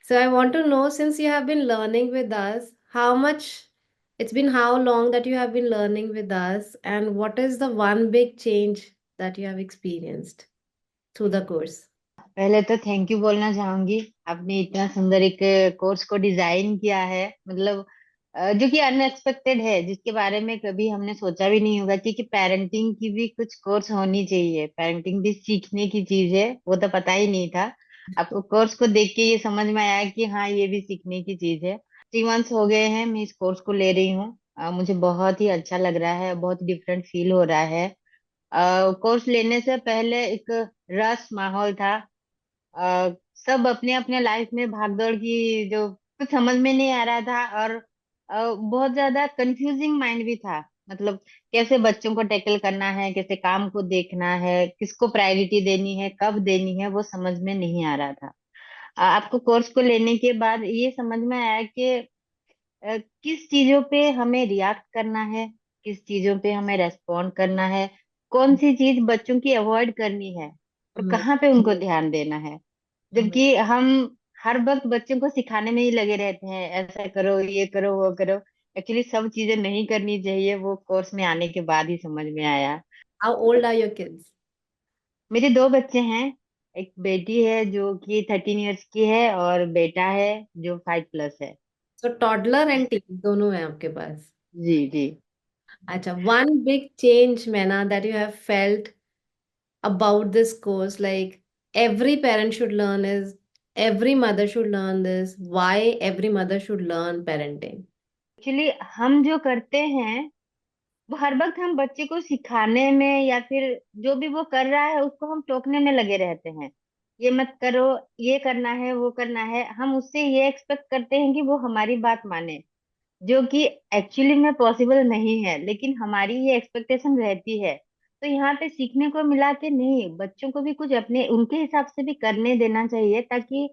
So I want to know, since you have been learning with us, it's been how long that you have been learning with us, and what is the one big change that you have experienced through the course? पहले तो thank you बोलना चाहूंगी। आपने इतना सुंदर एक course को design किया है, मतलब जो कि अनएक्सपेक्टेड है, जिसके बारे में कभी हमने सोचा भी नहीं होगा, क्योंकि पेरेंटिंग की भी कुछ कोर्स होनी चाहिए। पेरेंटिंग भी सीखने की चीज है, वो तो पता ही नहीं था। आपको कोर्स को देख के ये समझ में आया कि हाँ, ये भी सीखने की चीज है। 3 मंथ्स हो गए हैं मैं इस कोर्स को ले रही हूँ। मुझे बहुत ही अच्छा लग रहा है, बहुत डिफरेंट फील हो रहा है। कोर्स लेने से पहले एक रस माहौल था। सब अपने अपने लाइफ में भागदौड़ की, जो कुछ समझ में नहीं आ रहा था। और बहुत ज्यादा कंफ्यूजिंग माइंड भी था। मतलब कैसे बच्चों को टैकल करना है, कैसे काम को देखना है, किसको प्रायोरिटी देनी है, कब देनी है, वो समझ में नहीं आ रहा था। आपको कोर्स को लेने के बाद ये समझ में आया कि किस चीजों पे हमें रिएक्ट करना है, किस चीजों पे हमें रेस्पॉन्ड करना है, कौन सी चीज बच्चों की अवॉइड करनी है, और Amazing. कहाँ पे उनको ध्यान देना है। Amazing. जबकि हम हर वक्त बच्चों को सिखाने में ही लगे रहते हैं, ऐसा करो, ये करो, वो करो। एक्चुअली सब चीजें नहीं करनी चाहिए, वो कोर्स में आने के बाद ही समझ में आया। How old are your kids? मेरे 2 बच्चे हैं। एक बेटी है जो कि 13 इयर्स की है, और बेटा है जो 5+ है। So toddler and teen दोनों हैं आपके पास। जी जी। अच्छा, one big change, Mena, that you have felt about this course, like every parent should learn is, every mother should learn this, why every mother should learn parenting? Actually हम जो करते हैं, वो हर वक्त हम बच्चे को सिखाने में, या फिर जो भी वो कर रहा है उसको हम टोकने में लगे रहते हैं। ये मत करो, ये करना है, वो करना है। हम उससे ये एक्सपेक्ट करते हैं कि वो हमारी बात माने, जो कि एक्चुअली में पॉसिबल नहीं है, लेकिन हमारी ये एक्सपेक्टेशन रहती है। तो यहाँ पे सीखने को मिला कि नहीं, बच्चों को भी कुछ अपने उनके हिसाब से भी करने देना चाहिए, ताकि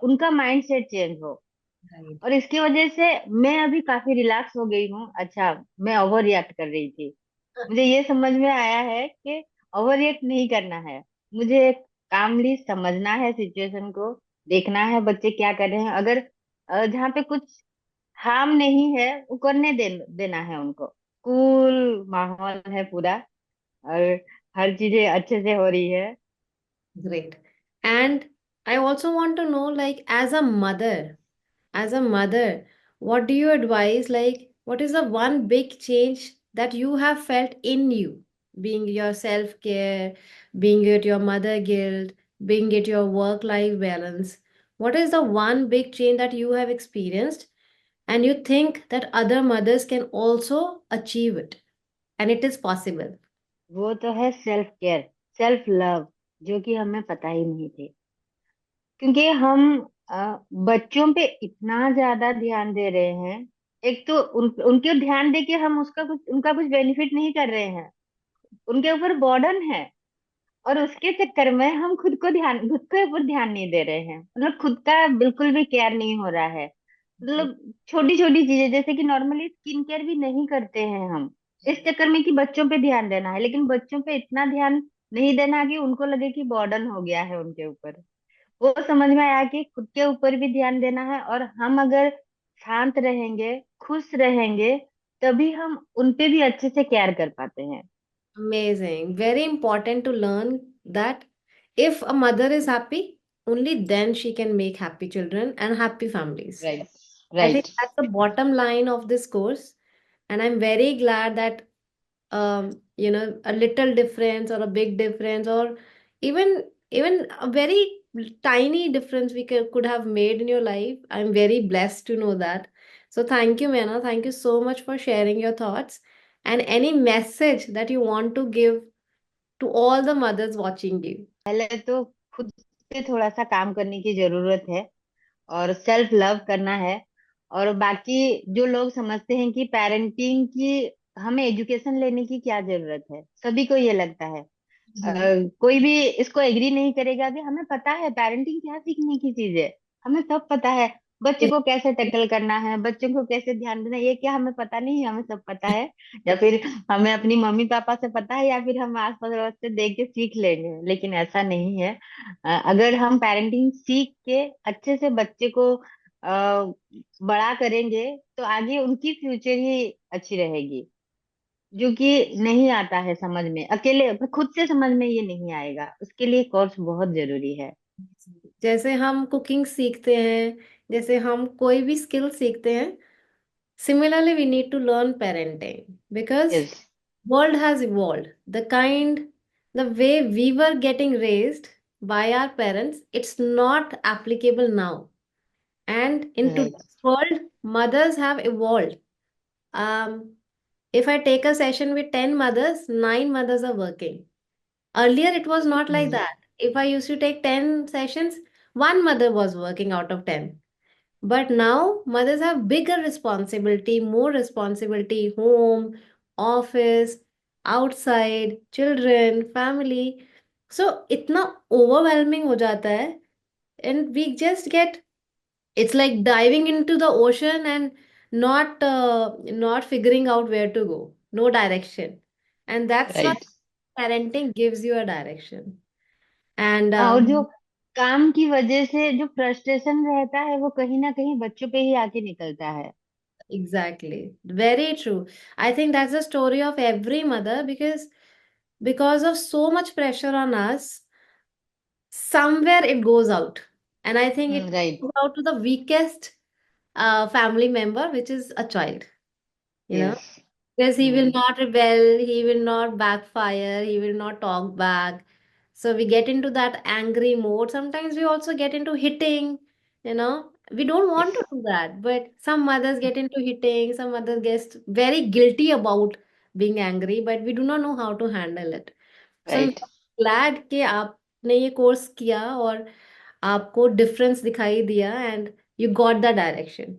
उनका माइंड सेट चेंज हो। Right. और इसकी वजह से मैं अभी काफी रिलैक्स हो गई हूँ। अच्छा, मैं ओवर रिएक्ट कर रही थी। मुझे ये समझ में आया है कि ओवर रिएक्ट नहीं करना है। मुझे कामली समझना है सिचुएशन को, देखना है बच्चे क्या कर रहे हैं। अगर जहाँ पे कुछ हार्म नहीं है, वो करने देना है उनको। कूल माहौल है पूरा, और हर चीजें अच्छे से हो रही है। Great. And I also want to know, like, as a mother, what do you advise? Like, what is the one big change that you have felt in you, being your self care, being it your mother guilt, being it your work life balance? What is the one big change that you have experienced, and you think that other mothers can also achieve it, and it is possible? वो तो है self care, self love, जो कि हमें पता ही नहीं थे। क्योंकि हम बच्चों पे इतना ज्यादा ध्यान दे रहे हैं। एक तो उनके ध्यान दे के हम उनका कुछ बेनिफिट नहीं कर रहे हैं, उनके ऊपर बर्डन है। और उसके चक्कर में हम खुद के ऊपर ध्यान नहीं दे रहे हैं, मतलब खुद का बिल्कुल भी केयर नहीं हो रहा है। मतलब छोटी छोटी चीजें, जैसे कि नॉर्मली स्किन केयर भी नहीं करते हैं हम, इस चक्कर में कि बच्चों पे ध्यान देना है। लेकिन बच्चों पे इतना ध्यान नहीं देना कि उनको लगे कि बर्डन हो गया है उनके ऊपर। वो समझ में आया कि खुद के ऊपर भी ध्यान देना है, और हम अगर शांत रहेंगे, खुश रहेंगे, तभी हम उनपे भी अच्छे से केयर कर पाते हैं। Amazing. Very important to learn that if a mother is happy, only then she can make happy children and happy families. Right. I think right. that's the bottom line of this course. And I'm very glad that, a little difference or a big difference, or even a very tiny difference we could have made in your life. I'm very blessed to know that. So thank you, Mena. Thank you so much for sharing your thoughts, and any message that you want to give to all the mothers watching you. पहले तो खुद पे थोड़ा सा काम करने की जरूरत है, और सेल्फ लव करना है। और बाकी जो लोग समझते हैं कि पेरेंटिंग की हमें एजुकेशन लेने की क्या जरूरत है, सभी को ये लगता है। Mhm. कोई भी इसको एग्री नहीं करेगा कि हमें पता है पेरेंटिंग क्या सीखने की चीज है, हमें सब पता है। बच्चे को कैसे टैकल करना है, बच्चों को कैसे ध्यान देना है, ये क्या हमें पता नहीं है? हमें सब पता है, या फिर हमें अपनी मम्मी पापा से पता है, या फिर हम आस पड़ोस से देख के सीख लेंगे। लेकिन ऐसा नहीं है। अगर हम पेरेंटिंग सीख के अच्छे से बच्चे को बड़ा करेंगे, तो आगे उनकी फ्यूचर ही अच्छी रहेगी। जो कि नहीं आता है समझ में, अकेले खुद से समझ में ये नहीं आएगा, उसके लिए कोर्स बहुत जरूरी है। जैसे हम कुकिंग सीखते हैं, जैसे हम कोई भी स्किल सीखते हैं, similarly we need to learn parenting because yes. world has evolved. The way we were getting raised by our parents, it's not applicable now. And in right. today's world, mothers have evolved. um if I take a session with 10 mothers, 9 mothers are working. Earlier, it was not like that. If I used to take 10 sessions, one mother was working out of 10. But now, mothers have bigger responsibility, more responsibility, home, office, outside, children, family. So, इतना overwhelming हो जाता है, and we just get, it's like diving into the ocean and not figuring out where to go, no direction. And that's why right. parenting gives you a direction. And हाँ, और जो काम की वजह से जो फ्रस्ट्रेशन रहता है, वो कहीं ना कहीं बच्चों पे ही आके निकलता है। exactly, very true. I think that's the story of every mother because of so much pressure on us, somewhere it goes out. And I think it right. goes out to the weakest family member, which is a child, you know. Yes. Because he will not rebel, he will not backfire, he will not talk back. So we get into that angry mode. Sometimes we also get into hitting, you know. We don't want yes. to do that, but some mothers get into hitting, some mothers get very guilty about being angry, but we do not know how to handle it. So I'm right. glad कि आपने ये course किया और आपको difference दिखाई दिया and you got the direction.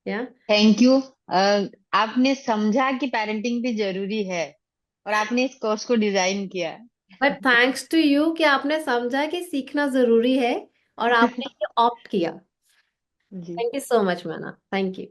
Yeah. Thank you. आपने समझा कि पेरेंटिंग भी जरूरी है, और आपने इस कोर्स को डिजाइन किया। बट थैंक्स टू यू कि आपने समझा कि सीखना जरूरी है और आपने ये ऑप्ट किया. जी। थैंक यू सो मच, मैना. Thank you.